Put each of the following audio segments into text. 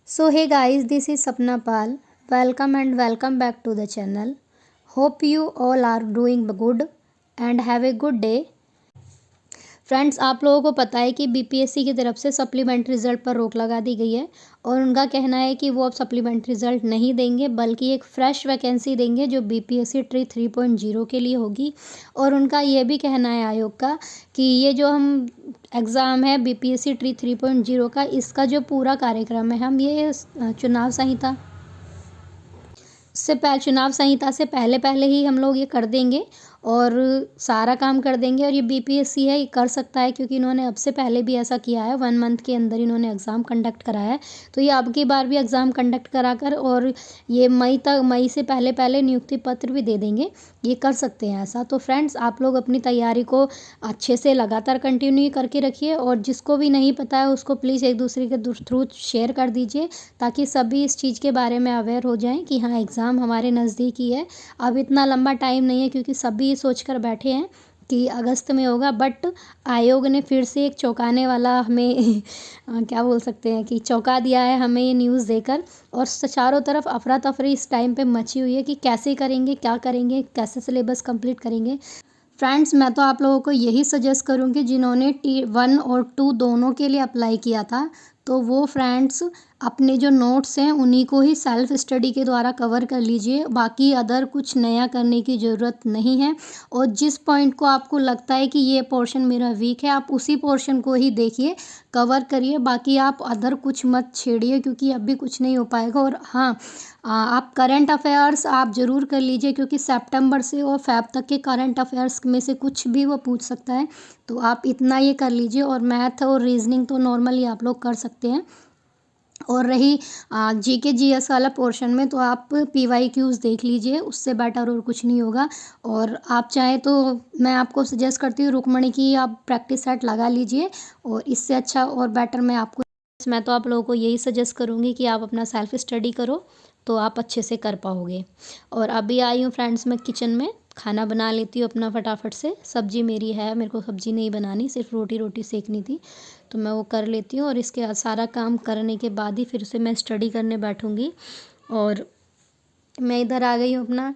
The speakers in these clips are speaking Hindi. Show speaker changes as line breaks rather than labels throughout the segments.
So hey guys, this is Sapna Pal. Welcome and welcome back to the channel. Hope you all are doing good and have a good day. Friends, आप लोगों को पता है कि बीपीएससी की तरफ से सप्लीमेंट्री रिज़ल्ट पर रोक लगा दी गई है और उनका कहना है कि वो अब सप्लीमेंट्री रिज़ल्ट नहीं देंगे बल्कि एक फ़्रेश वैकेंसी देंगे जो बीपीएससी ट्री 3.0 के लिए होगी। और उनका ये भी कहना है आयोग का कि ये जो हम एग्ज़ाम है बीपीएससी ट्री 3.0 का, इसका जो पूरा कार्यक्रम है हम ये चुनाव संहिता से पहले पहले ही हम लोग ये कर देंगे और सारा काम कर देंगे। और ये बीपीएससी है, ये कर सकता है क्योंकि इन्होंने अब से पहले भी ऐसा किया है। 1 मंथ के अंदर इन्होंने एग्ज़ाम कंडक्ट कराया है, तो ये अब की बार भी एग्ज़ाम कंडक्ट कराकर और ये मई से पहले पहले नियुक्ति पत्र भी दे देंगे। ये कर सकते हैं ऐसा। तो फ्रेंड्स, आप लोग अपनी तैयारी को अच्छे से लगातार कंटिन्यू करके रखिए और जिसको भी नहीं पता है उसको प्लीज़ एक दूसरे के थ्रू शेयर कर दीजिए ताकि सभी इस चीज़ के बारे में अवेयर हो जाएं कि हाँ, एग्ज़ाम हमारे नज़दीक ही है। अब इतना लंबा टाइम नहीं है क्योंकि सभी सोचकर बैठे हैं कि अगस्त में होगा, बट आयोग ने फिर से एक चौंकाने वाला हमें क्या बोल सकते हैं कि चौंका दिया है हमें ये न्यूज़ देकर। और चारों तरफ अफरा तफरी इस टाइम पे मची हुई है कि कैसे करेंगे, क्या करेंगे, कैसे सिलेबस कंप्लीट करेंगे। फ्रेंड्स, मैं तो आप लोगों को यही सजेस्ट करूँगी जिन्होंने T1 और 2 दोनों के लिए अप्लाई किया था, तो वो फ्रेंड्स अपने जो नोट्स हैं उन्हीं को ही सेल्फ स्टडी के द्वारा कवर कर लीजिए। बाकी अदर कुछ नया करने की ज़रूरत नहीं है। और जिस पॉइंट को आपको लगता है कि ये पोर्शन मेरा वीक है, आप उसी पोर्शन को ही देखिए, कवर करिए। बाकी आप अदर कुछ मत छेड़िए क्योंकि अभी कुछ नहीं हो पाएगा। और हाँ, आप करंट अफेयर्स आप ज़रूर कर लीजिए क्योंकि सितंबर से और फ़ेब तक के करंट अफेयर्स में से कुछ भी वो पूछ सकता है, तो आप इतना ये कर लीजिए। और मैथ और रीजनिंग तो नॉर्मली आप लोग कर सकते हैं। और रही जीके जीएस वाला पोर्शन में, तो आप पीवाईक्यूज़ देख लीजिए, उससे बेटर और कुछ नहीं होगा। और आप चाहें तो मैं आपको सजेस्ट करती हूँ रुक्मणी की आप प्रैक्टिस सेट लगा लीजिए, और इससे अच्छा और बेटर मैं तो आप लोगों को यही सजेस्ट करूँगी कि आप अपना सेल्फ स्टडी करो तो आप अच्छे से कर पाओगे। और अभी आई हूँ फ्रेंड्स मैं किचन में, खाना बना लेती हूँ अपना फटाफट से। सब्जी मेरी है, मेरे को सब्जी नहीं बनानी, सिर्फ रोटी सेकनी थी, तो मैं वो कर लेती हूँ। और इसके बाद सारा काम करने के बाद ही फिर से मैं स्टडी करने बैठूँगी। और मैं इधर आ गई हूँ अपना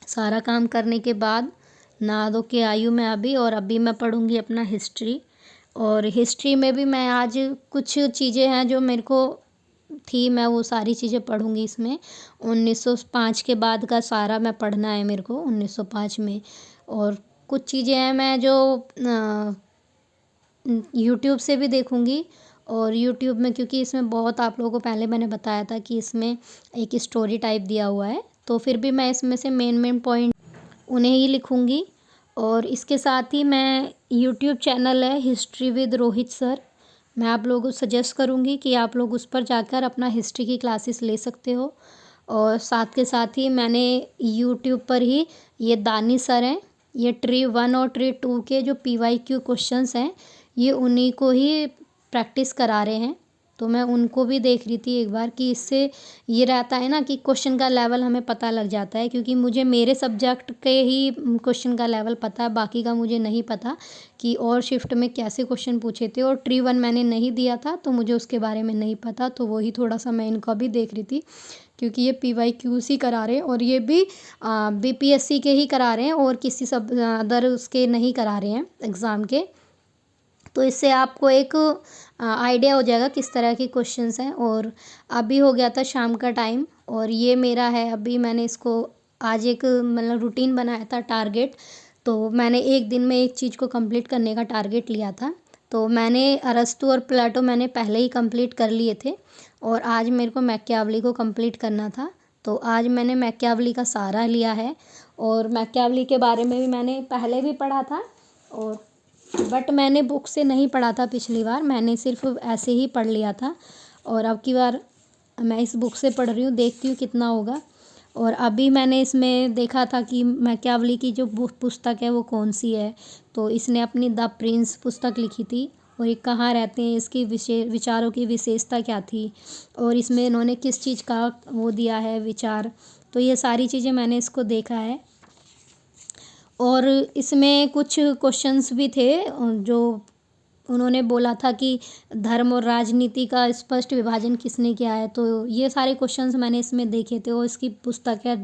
सारा काम करने के बाद, नहा धो के आई हूँ मैं अभी। और अभी मैं पढ़ूँगी अपना हिस्ट्री। और हिस्ट्री में भी मैं आज कुछ चीज़ें हैं जो मेरे को थी, मैं वो सारी चीज़ें पढ़ूँगी इसमें। 1905 के बाद का सारा मैं पढ़ना है मेरे को, 1905 में। और कुछ चीज़ें हैं मैं जो यूट्यूब से भी देखूँगी। और यूट्यूब में क्योंकि इसमें बहुत, आप लोगों को पहले मैंने बताया था कि इसमें एक स्टोरी टाइप दिया हुआ है, तो फिर भी मैं इसमें से मेन पॉइंट उन्हें ही लिखूँगी। और इसके साथ ही मैं यूट्यूब चैनल है हिस्ट्री विद रोहित सर, मैं आप लोगों को सजेस्ट करूँगी कि आप लोग उस पर जाकर अपना हिस्ट्री की क्लासेस ले सकते हो। और साथ के साथ ही मैंने यूट्यूब पर ही ये दानी सर हैं, ये ट्री 1 और ट्री 2 के जो पीवाईक्यू क्वेश्चंस हैं ये उन्हीं को ही प्रैक्टिस करा रहे हैं, तो मैं उनको भी देख रही थी एक बार कि इससे ये रहता है ना कि क्वेश्चन का लेवल हमें पता लग जाता है। क्योंकि मुझे मेरे सब्जेक्ट के ही क्वेश्चन का लेवल पता है, बाकी का मुझे नहीं पता कि और शिफ्ट में कैसे क्वेश्चन पूछे थे। और ट्री 1 मैंने नहीं दिया था तो मुझे उसके बारे में नहीं पता, तो वही थोड़ा सा मैं इनका भी देख रही थी क्योंकि ये पीवाईक्यूज़ ही करा रहे हैं और ये भी बीपीएससी के ही करा रहे हैं और किसी सब अदर उसके नहीं करा रहे हैं एग्ज़ाम के। तो इससे आपको एक आइडिया हो जाएगा किस तरह के क्वेश्चंस हैं। और अभी हो गया था शाम का टाइम और ये मेरा है, अभी मैंने इसको आज एक मतलब रूटीन बनाया था, टारगेट। तो मैंने एक दिन में एक चीज़ को कंप्लीट करने का टारगेट लिया था, तो मैंने अरस्तू और प्लेटो मैंने पहले ही कंप्लीट कर लिए थे और आज मेरे को मैकियावली को कंप्लीट करना था। तो आज मैंने मैकियावली का सारा लिया है और मैकियावली के बारे में भी मैंने पहले भी पढ़ा था, और बट मैंने बुक से नहीं पढ़ा था पिछली बार, मैंने सिर्फ ऐसे ही पढ़ लिया था। और अब की बार मैं इस बुक से पढ़ रही हूँ, देखती हूँ कितना होगा। और अभी मैंने इसमें देखा था कि मैकियावली की जो पुस्तक है वो कौन सी है, तो इसने अपनी द प्रिंस पुस्तक लिखी थी और ये कहाँ रहते हैं, इसकी विचारों की विशेषता क्या थी, और इसमें इन्होंने किस चीज़ का वो दिया है विचार, तो ये सारी चीज़ें मैंने इसको देखा है। और इसमें कुछ क्वेश्चंस भी थे जो उन्होंने बोला था कि धर्म और राजनीति का स्पष्ट विभाजन किसने किया है, तो ये सारे क्वेश्चंस मैंने इसमें देखे थे। और इसकी पुस्तक है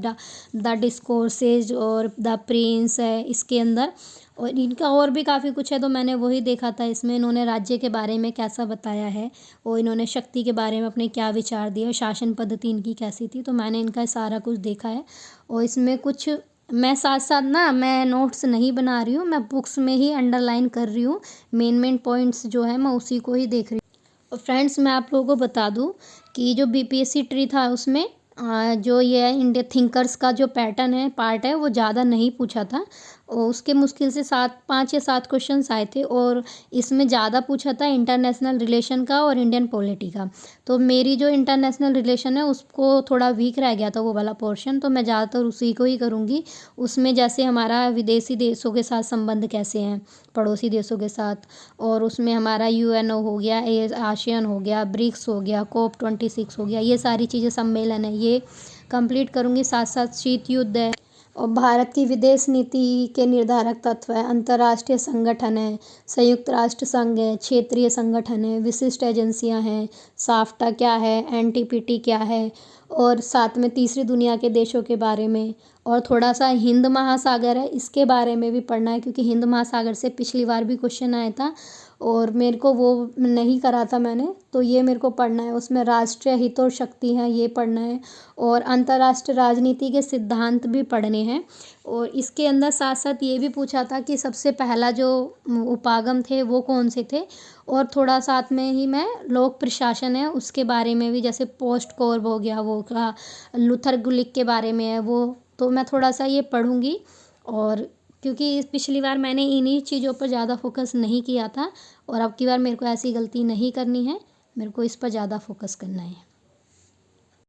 द डिस्कोर्सेज और द प्रिंस है इसके अंदर, और इनका और भी काफ़ी कुछ है, तो मैंने वही देखा था। इसमें इन्होंने राज्य के बारे में कैसा बताया है और इन्होंने शक्ति के बारे में अपने क्या विचार दिए, शासन पद्धति इनकी कैसी थी, तो मैंने इनका सारा कुछ देखा है। और इसमें कुछ मैं साथ साथ ना मैं नोट्स नहीं बना रही हूँ, मैं बुक्स में ही अंडरलाइन कर रही हूँ, मेन पॉइंट्स जो है मैं उसी को ही देख रही हूँ। और फ्रेंड्स, मैं आप लोगों को बता दूँ कि जो बीपीएससी ट्री था उसमें जो ये इंडिया थिंकर्स का जो पैटर्न है पार्ट है वो ज़्यादा नहीं पूछा था, और उसके मुश्किल से 5 या 7 क्वेश्चंस आए थे। और इसमें ज़्यादा पूछा था इंटरनेशनल रिलेशन का और इंडियन पॉलिटी का। तो मेरी जो इंटरनेशनल रिलेशन है उसको थोड़ा वीक रह गया था वो वाला पोर्शन, तो मैं ज़्यादातर उसी को ही करूँगी। उसमें जैसे हमारा विदेशी देशों के साथ संबंध कैसे हैं, पड़ोसी देशों के साथ, और उसमें हमारा यूएनओ हो गया, आसियान हो गया, ब्रिक्स हो गया, COP26 हो गया, ये सारी चीज़ें सम्मेलन है, ये कंप्लीट करूँगी। साथ साथ शीत युद्ध है, और भारत की विदेश नीति के निर्धारक तत्व है, अंतर्राष्ट्रीय संगठन है, संयुक्त राष्ट्र संघ है, क्षेत्रीय संगठन है, विशिष्ट एजेंसियां हैं, साफ्टा क्या है, एनटीपीटी क्या है, और साथ में तीसरी दुनिया के देशों के बारे में, और थोड़ा सा हिंद महासागर है इसके बारे में भी पढ़ना है, क्योंकि हिंद महासागर से पिछली बार भी क्वेश्चन आया था और मेरे को वो नहीं करा था मैंने, तो ये मेरे को पढ़ना है। उसमें राष्ट्रीय हित और शक्ति हैं ये पढ़ना है, और अंतर्राष्ट्रीय राजनीति के सिद्धांत भी पढ़ने हैं। और इसके अंदर साथ साथ ये भी पूछा था कि सबसे पहला जो उपागम थे वो कौन से थे, और थोड़ा साथ में ही मैं लोक प्रशासन है उसके बारे में भी, जैसे पोस्ट कोर्ब हो गया वो का, लूथर गुलिक के बारे में है वो, तो मैं थोड़ा सा ये पढ़ूंगी। और क्योंकि पिछली बार मैंने इन्हीं चीज़ों पर ज़्यादा फोकस नहीं किया था, और अब की बार मेरे को ऐसी गलती नहीं करनी है, मेरे को इस पर ज़्यादा फोकस करना है।